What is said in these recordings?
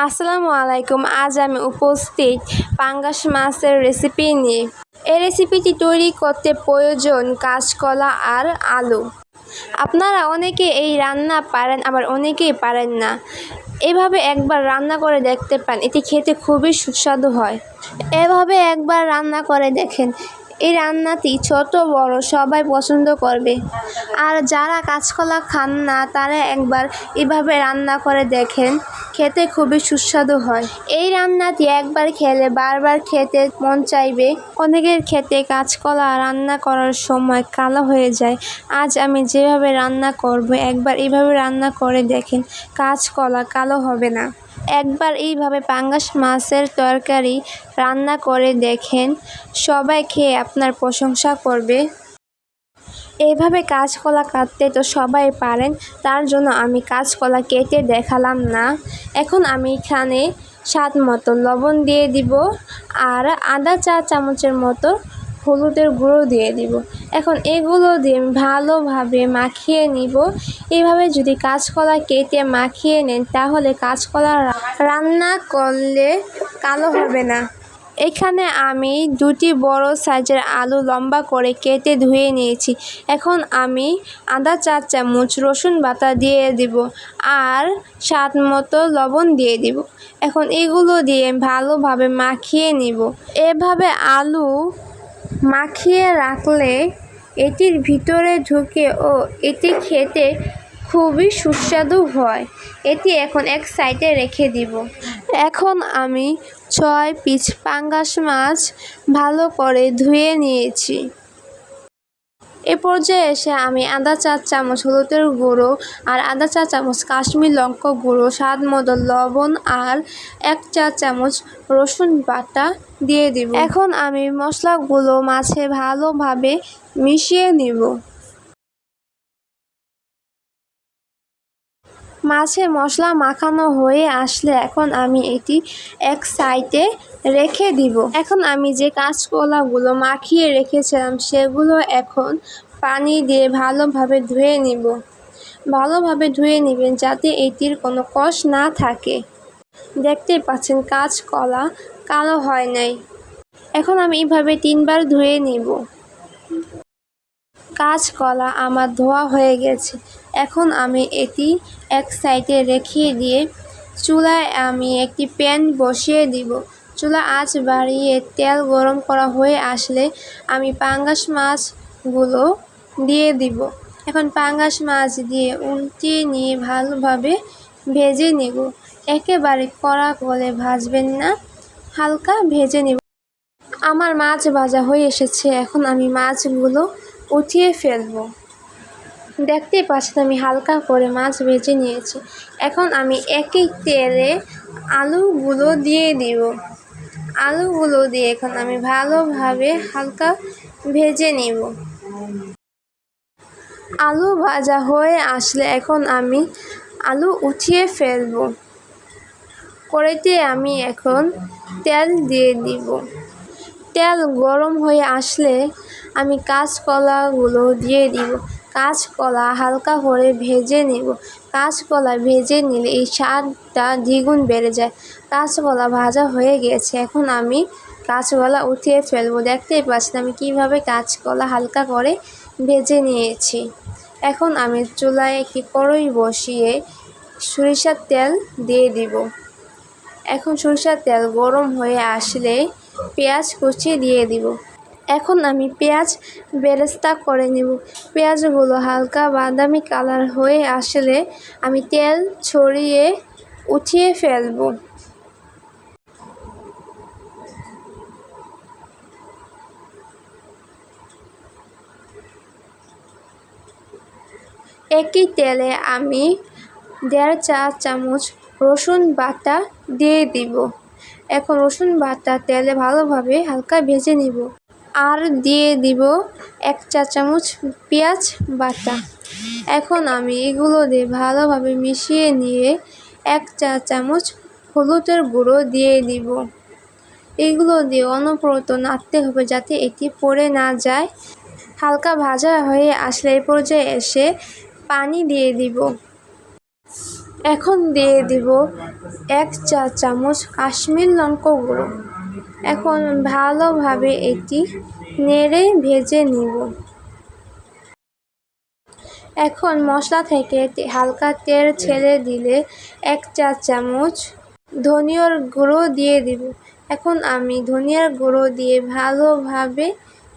আসসালামু আলাইকুম। আজ আমি উপস্থিত পাঙ্গাস মাছের রেসিপি নিয়ে। এই রেসিপিটি তৈরি করতে প্রয়োজন কাঁচকলা আর আলু। আপনারা অনেকে এই রান্না পারেন, আবার অনেকেই পারেন না। এভাবে একবার রান্না করে দেখতে পারেন, এটি খেতে খুবই সুস্বাদু হয়। এভাবে একবার রান্না করে দেখেন, এই রান্নাটি ছোট বড় সবাই পছন্দ করবে। আর যারা কাঁচকলা খান না তারা একবার এভাবে রান্না করে দেখেন, খেতে খুবই সুস্বাদু হয়। এই রান্নাটি একবার খেলে বারবার খেতে মন চাইবে। অনেকের খেতে কাঁচকলা রান্না করার সময় কালো হয়ে যায়। আজ আমি যেভাবে রান্না করব একবার এইভাবে রান্না করে দেখেন, কাঁচকলা কালো হবে না। একবার এইভাবে পাঙ্গাস মাছের তরকারি রান্না করে দেখেন, সবাই খেয়ে আপনার প্রশংসা করবে। এইভাবে কাঁচকলা কাটতে তো সবাই পারেন, তার জন্য আমি কাঁচকলা কেটে দেখালাম না। এখন আমি এখানে স্বাদ মতো লবণ দিয়ে দিব আর আধা চা চামচের মতো হলুদের গুঁড়ো দিয়ে দিব। এখন এগুলো দিয়ে ভালোভাবে মাখিয়ে নিব। এইভাবে যদি কাঁচকলা কেটে মাখিয়ে নেন তাহলে কাঁচকলা রান্না করলে কালো হবে না। এখানে আমি দুটি বড় সাইজের আলু লম্বা করে কেটে ধুয়ে নিয়েছি। এখন আমি আধা চা চামচ রসুন বাটা দিয়ে দিব আর স্বাদ মতো লবণ দিয়ে দিব। এখন এগুলো দিয়ে ভালোভাবে মাখিয়ে নিব। এভাবে আলু মাখিয়ে রাখলে এটির ভিতরে ঢুকে ও এটি খেতে খুবই সুস্বাদু হয়। এটি এখন এক সাইডে রেখে দিব। এখন আমি 6 পিস পাঙ্গাস মাছ ভালো করে ধুয়ে নিয়েছি। এ পর্যায়ে এসে আমি আধা চা চামচ হলুদের গুঁড়ো আর আধা চা চামচ কাশ্মীর লঙ্কা গুঁড়ো, স্বাদ মতো লবণ আর 1 চা চামচ রসুন বাটা দিয়ে দিব। এখন আমি মশলাগুলো মাছে ভালোভাবে মিশিয়ে নিব। মাছে মশলা মাখানো হয়ে আসলে এখন আমি এটি এক সাইডে রেখে দিব। এখন আমি যে কাঁচকলাগুলো মাখিয়ে রেখেছিলাম সেগুলো এখন পানি দিয়ে ভালোভাবে ধুয়ে নিব। ভালোভাবে ধুয়ে নেবেন যাতে এটির কোনো কষ না থাকে। দেখতেই পাচ্ছেন কাঁচকলা কালো হয় নাই। এখন আমি এইভাবে 3 বার ধুয়ে নিব। কাঁচকলা আমার ধোয়া হয়ে গেছে। এখন আমি এটি এক সাইডে রেখে দিয়ে চুলায় আমি একটি প্যান বসিয়ে দিব। চুলা আঁচ বাড়িয়ে তেল গরম করা হয়ে আসলে আমি পাঙ্গাস মাছগুলো দিয়ে দিব। এখন পাঙ্গাস মাছ দিয়ে উল্টিয়ে নিয়ে ভালোভাবে ভেজে নেব। একেবারে কড়া করে ভাজবেন না, হালকা ভেজে নেব। আমার মাছ ভাজা হয়ে এসেছে। এখন আমি মাছগুলো উঠিয়ে ফেলবো। দেখতেই পাচ্ছেন আমি হালকা করে মাছ ভেজে নিয়েছি। এখন আমি একই তেলে আলুগুলো দিয়ে দিব। আলুগুলো দিয়ে এখন আমি ভালোভাবে হালকা ভেজে নিব। আলু ভাজা হয়ে আসলে এখন আমি আলু উঠিয়ে ফেলবো। কড়াইতে আমি এখন তেল দিয়ে দিব। তেল গরম হয়ে আসলে আমি কাঁচকলাগুলো দিয়ে দিব। কাঁচকলা হালকা করে ভেজে নেব। কাঁচকলা ভেজে নিলে এই স্বাদটা দ্বিগুণ বেড়ে যায়। কাঁচকলা ভাজা হয়ে গেছে। এখন আমি কাঁচকলা উঠিয়ে ফেলবো। দেখতেই পাচ্ছেন আমি কিভাবে কাঁচকলা হালকা করে ভেজে নিয়েছি। এখন আমি চুলায় একটি কড়াই বসিয়ে সরিষার তেল দিয়ে দিব। এখন সরিষার তেল গরম হয়ে আসলে পেঁয়াজ কুচি দিয়ে দিব। এখন আমি পেঁয়াজ বেরেস্তা করে নেব। পেঁয়াজগুলো হালকা বাদামি কালার হয়ে আসলে আমি তেল ছড়িয়ে উঠিয়ে ফেলব। একই তেলে আমি 1.5 চা চামচ রসুন বাটা দিয়ে দিব। এখন রসুন বাটা তেলে ভালোভাবে হালকা ভেজে নিব। আর দিয়ে দিব 1 চা চামচ পেঁয়াজ বাটা। এখন আমি এগুলো দিয়ে ভালোভাবে মিশিয়ে নিয়ে 1 চা চামচ হলুদের গুঁড়ো দিয়ে দিব। এগুলো দিয়ে অনবরত নাড়তে হবে যাতে এটি পড়ে না যায়। হালকা ভাজা হয়ে আসলে এই পর্যায়ে এসে পানি দিয়ে দিব। এখন দিয়ে দিব 1 চা চামচ কাশ্মীর লঙ্কা গুঁড়ো। এখন ভালোভাবে এটি নেড়ে ভেজে নিব। এখন মশলা থেকে হালকা তেল ছেড়ে দিলে 1 চা চামচ ধনিয়ার গুঁড়ো দিয়ে দিব। এখন আমি ধনিয়ার গুঁড়ো দিয়ে ভালোভাবে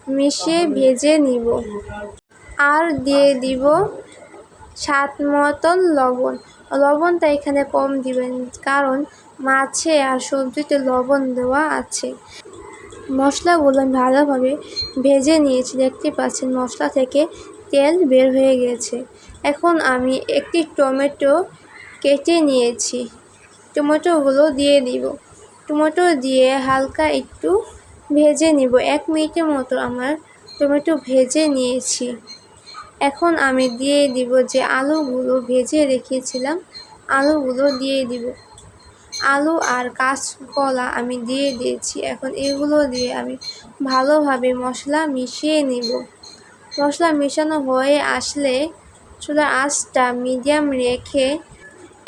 মিশিয়ে ভেজে নিব। আর দিয়ে দিব স্বাদ মতন লবণ। লবণটা এখানে কম দিবেন, কারণ মাছে আর সবজিতে লবণ দেওয়া আছে। মশলাগুলো ভালোভাবে ভেজে নিয়েছি, দেখতে পাচ্ছেন মশলা থেকে তেল বের হয়ে গেছে। এখন আমি একটি টমেটো কেটে নিয়েছি, টমেটোগুলো দিয়ে দিব। টমেটো দিয়ে হালকা একটু ভেজে নিব। 1 মিনিটের মতো আমার টমেটো ভেজে নিয়েছি। এখন আমি দিয়ে দিব যে আলুগুলো ভেজে রেখেছিলাম, আলুগুলো দিয়ে দিব। আলু আর কাঁচকলা আমি দিয়ে দিয়েছি। এখন এগুলো দিয়ে আমি ভালোভাবে মশলা মিশিয়ে নিব। মশলা মেশানো হয়ে আসলে চুলার আঁচটা মিডিয়াম রেখে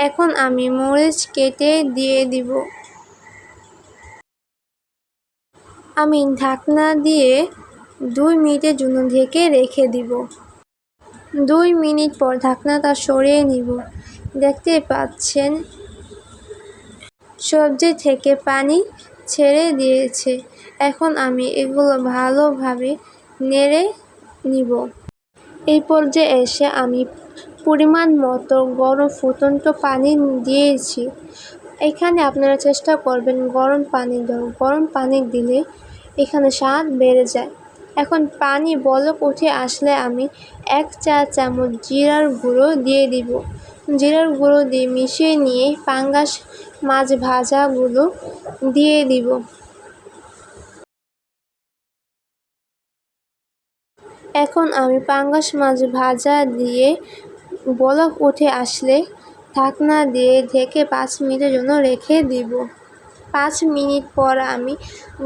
এখন আমি মরিচ কেটে দিয়ে দিব। আমি ঢাকনা দিয়ে 2 মিনিটের জন্য ঢেকে রেখে দিব। 2 মিনিট পর ঢাকনাটা সরিয়ে নিব। দেখতে পাচ্ছেন সবজি থেকে পানি ছেড়ে দিয়েছে। এখন আমি এগুলো ভালোভাবে নেড়ে নিব। এই পর্যায়ে এসে আমি পরিমাণ মতো গরম ফুটন্ত পানি দিয়েছি। এখানে আপনারা চেষ্টা করবেন গরম পানি দেওয়ার। গরম পানি দিলে এখানে স্বাদ বেড়ে যায়। এখন পানি বলক উঠে আসলে আমি 1 চা চামচ জিরার গুঁড়ো দিয়ে দিব। জিরার গুঁড়ো দিয়ে মিশিয়ে নিয়ে পাঙ্গাস মাছ ভাজাগুলো দিয়ে দিব। এখন আমি পাঙ্গাস মাছ ভাজা দিয়ে বলক উঠে আসলে ঢাকনা দিয়ে ঢেকে 5 মিনিটের জন্য রেখে দিব। 5 মিনিট পর আমি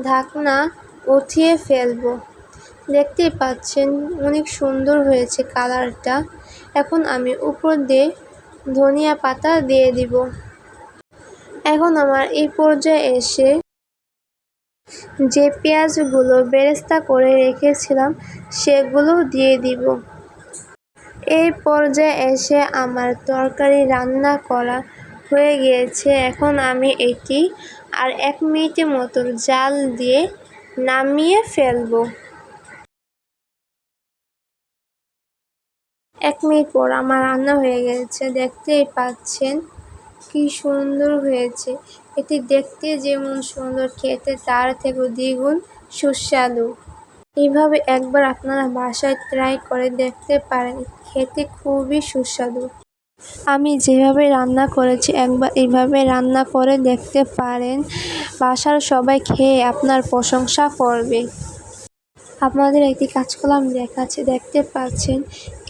ঢাকনা উঠিয়ে ফেলব। দেখতে পাচ্ছেন অনেক সুন্দর হয়েছে কালারটা। এখন আমি উপর দিয়ে ধনিয়া পাতা দিয়ে দিব। এখন আমার এই পর্যায়ে এসে যে পেঁয়াজগুলো বেরেস্তা করে রেখেছিলাম সেগুলো দিয়ে দিব। এই পর্যায়ে এসে আমার তরকারি রান্না করা হয়ে গিয়েছে। এখন আমি এটি আর 1 মিনিটের মতো জাল দিয়ে নামিয়ে ফেলব। 1 মিনিট পর আমার রান্না হয়ে গেছে, দেখতেই পাচ্ছেন কি সুন্দর হয়েছে। এটি দেখতে যেমন সুন্দর, খেতে তার থেকেও দ্বিগুণ সুস্বাদু। এইভাবে একবার আপনারা বাসায় ট্রাই করে দেখতে পারেন, খেতে খুবই সুস্বাদু। আমি যেভাবে রান্না করেছি একবার এইভাবে রান্না করে দেখতে পারেন। বাসার সবাই খেয়ে আপনার প্রশংসা করবে। আপনাদের একটি কাঁচকলা আমি দেখাচ্ছি, দেখতে পাচ্ছেন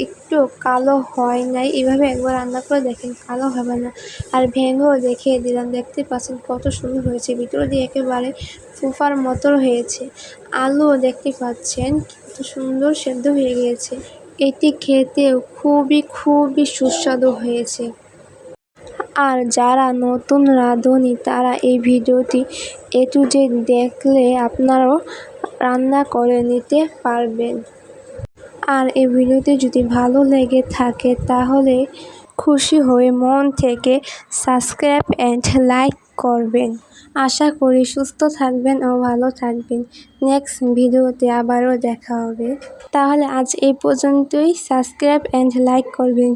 একটু কালো হয় নাই। এভাবে একবার রান্না করে দেখেন, কালো হবে না। আর ভেঙেও দেখিয়ে দিলাম, দেখতে পাচ্ছেন কত সুন্দর হয়েছে। ভিতর দিয়ে একেবারে ফুফার মতো হয়েছে। আলুও দেখতে পাচ্ছেন কত সুন্দর সেদ্ধ হয়ে গিয়েছে। এটি খেতেও খুবই সুস্বাদু হয়েছে। আর যারা নতুন রাঁধুনি তারা এই ভিডিওটি A to Z দেখলে আপনারাও রান্না করে নিতে পারবেন। আর এই ভিডিওটি যদি ভালো লেগে থাকে তাহলে খুশি হয়ে মন থেকে সাবস্ক্রাইব অ্যান্ড লাইক করবেন। আশা করি সুস্থ থাকবেন ও ভালো থাকবেন। নেক্সট ভিডিওতে আবারও দেখা হবে। তাহলে আজ এই পর্যন্তই। সাবস্ক্রাইব অ্যান্ড লাইক করবেন।